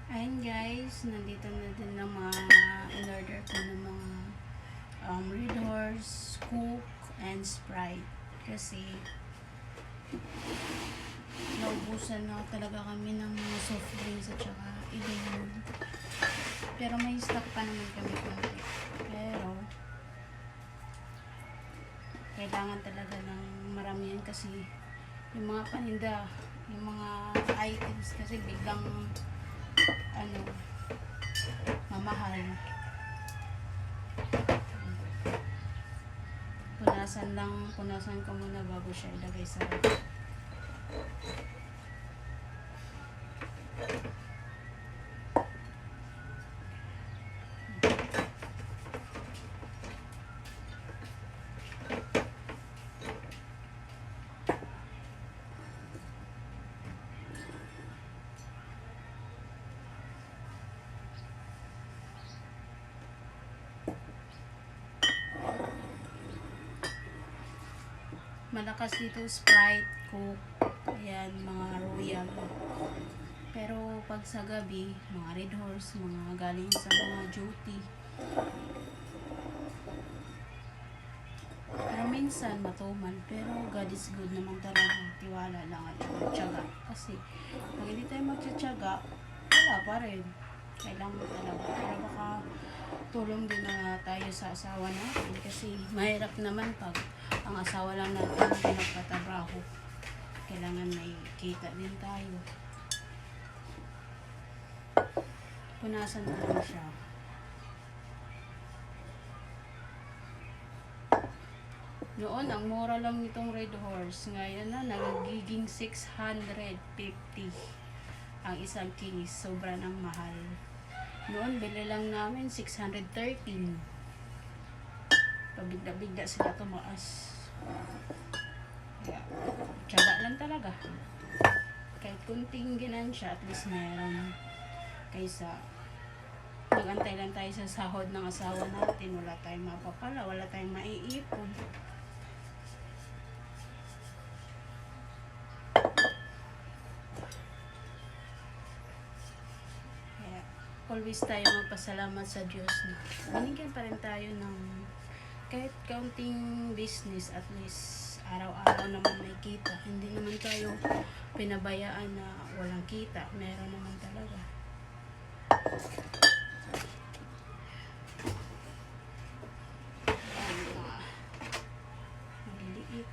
Ayun guys, nandito na din ng mga in-order ko ng mga Red Horse, Coke, and Sprite. Kasi naubusan na talaga kami ng mga soft drinks at saka inom. Pero may stock pa naman kami konti. Pero kailangan talaga ng maramihan kasi yung mga paninda, yung mga items kasi biglang mamahal. Punasan ko muna bago siya ilagay sa ref. Malakas dito Sprite, Coke, ayan, mga Royal. Pero pag sa gabi, mga Red Horse, mga galing sa mga duty. Pero minsan matumal, pero God is good naman talaga. Tiwala lang at tiyaga. Kasi pag hindi tayo magtsatsaga, wala pa rin. Kailangan mo talaga. Pero baka tulong din na tayo sa asawa natin kasi mahirap naman pag ang asawa lang natin ang pinagtatrabaho. Kailangan may kita din tayo. Punasan ko lang siya. Noon, ang mura lang itong Red Horse. Ngayon na, nagiging 650 ang isang case. Sobra ng mahal. Noon, bili lang namin 613. Pabigla-bigla sila tumaas. Kaya, tiyaga lang talaga. Kahit kunting ginansya, at least meron. Kaysa, mag-antay lang tayo sa sahod ng asawa natin. Wala tayong mapapala, wala tayong maiipon. Always tayo magpasalamat sa Diyos na binigyan pa rin tayo ng kahit kaunting business, at least araw-araw naman may kita. Hindi naman tayo pinabayaan na walang kita. Meron naman talaga. Maliliit.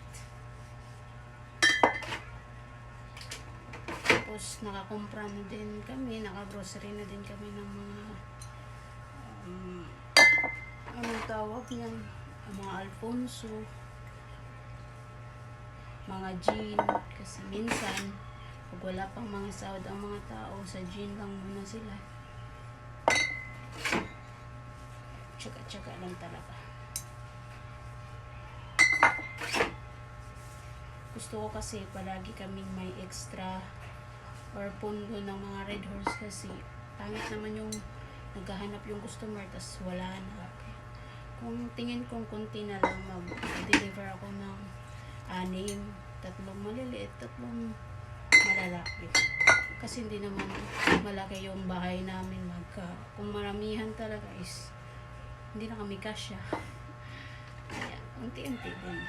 Tapos nakakumpra na din kami, nakagrocery na din kami ng mga anong tawag yan, mga Alfonso, mga gin, kasi minsan pag wala pang mga sahod ang mga tao, sa gin lang muna sila. Tsaga-tsaga lang talaga. Gusto ko kasi palagi kaming may extra or pundo ng mga Red Horse kasi pangit naman yung naghahanap yung customer tas wala na. Kung tingin kong kunti na lang, mag-deliver ako ng 6, 3 maliliit, 3 malalaki. Kasi hindi naman malaki yung bahay namin. Kung maramihan talaga is hindi na kami kasya. Kaya unti-unti din.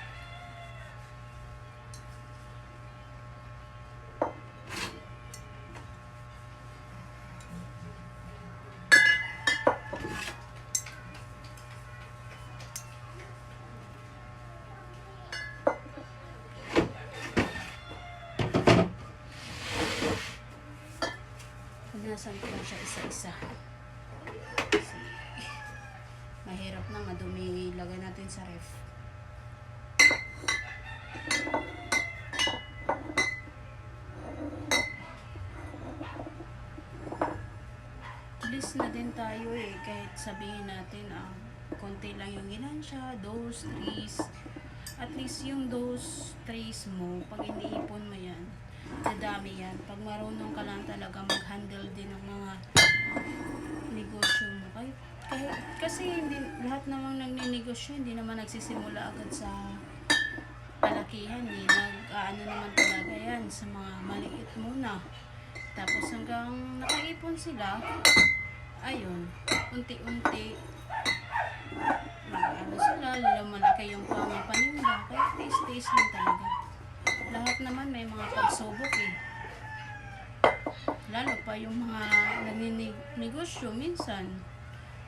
Punasan ko lang siya isa-isa. Kasi mahirap na, madumi, ilagay natin sa ref. Please na din tayo kahit sabihin natin konti lang yung ginansya, those trees. At least yung those trees mo, pag iniipon mo yan, dadami yan. Pag marunong ka lang talaga mag-handle din ng mga negosyo mo. Kasi hindi, lahat namang nagninegosyo, hindi naman nagsisimula agad sa palakihan. Nag-ano naman talaga yan sa mga maliit muna. Tapos hanggang nakaipon sila, ayun, unti-unti, ano sila, lumalaki yung paninda, kaya taste-taste lang talaga. Lahat naman may mga pagsubok eh. Lalo pa yung mga naninegosyo, minsan,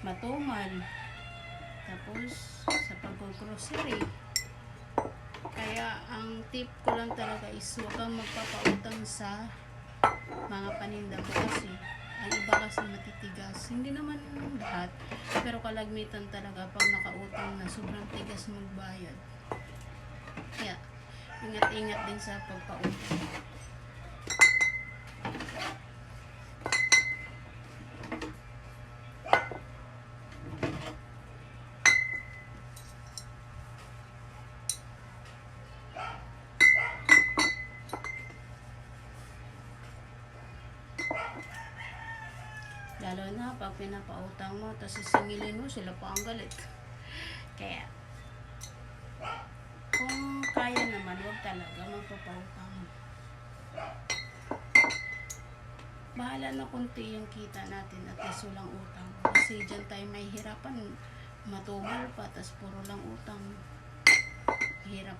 matumal. Tapos, sa pag-grocery. Kaya, ang tip ko lang talaga is huwag kang magpapautang sa mga paninda mo kasi ang iba kasi matitigas. Hindi naman lahat, pero kalagmitan talaga pag nakautang na sobrang tigas magbayad. Kaya, ingat-ingat din sa pagpautang. Lalo na pag pinapautang mo, tapos sisingilin mo, sila pa ang galit. Kaya, kung kaya naman, huwag talaga magpapautang. Bahala na kunti yung kita natin at least walang utang. Kasi dyan tayo may hirapan, matumal pa, tapos puro lang utang. Hirap.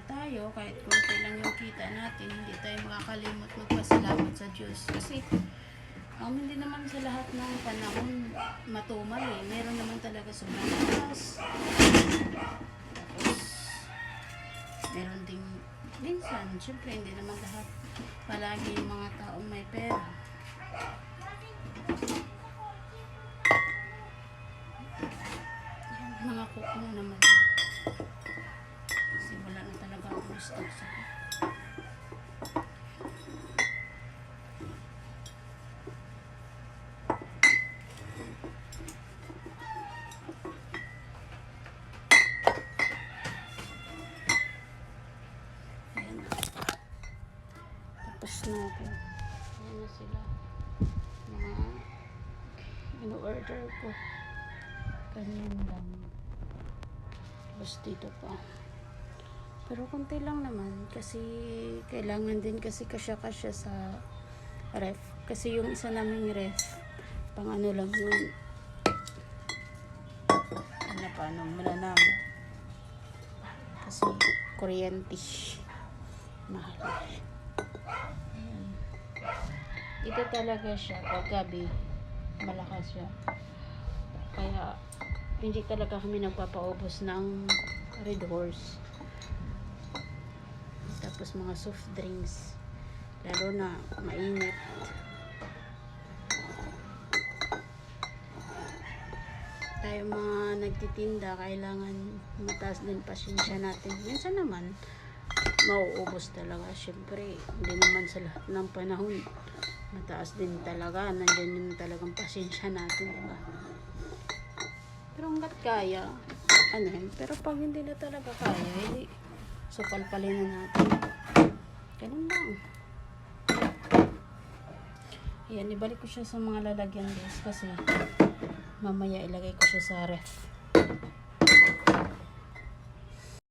Tayo, kahit kunti lang yung kita natin, hindi tayo makakalimot magpasalamat sa Diyos. Kasi, hindi naman sa lahat ng panahon matumal eh. Meron naman talaga sobrang lakas. Tapos, meron ding minsan, syempre hindi naman lahat palagi yung mga taong may pera. Yan, mga cook na naman. Wala na talaga ang gusto sa ayan na. Tapos na ako. Ayan na sila. Mga in-order ko. Ganyan lang. Tapos dito pa. Pero konti lang naman kasi kailangan din kasi kasya-kasya sa ref. Kasi yung isa naming ref, pang ano lang yun. Ano pa, malanam. Kasi kuryente. Mahal. Ayan. Ito talaga siya, pag gabi, malakas siya. Kaya, hindi talaga kami nagpapaubos ng Red Horse. Tapos mga soft drinks, lalo na mainit. Tayo mga nagtitinda, kailangan mataas din pasensya natin. Minsan naman mauubos talaga, syempre hindi naman sa lahat ng panahon mataas din talaga, nandiyan din talagang pasensya natin, diba? Pero hanggat kaya, ano yun, pero pag hindi na talaga kaya, hindi, so palpalin na natin. Ganun lang. Ayan, ibalik ko siya sa mga lalagyan guys kasi mamaya ilagay ko siya sa ref.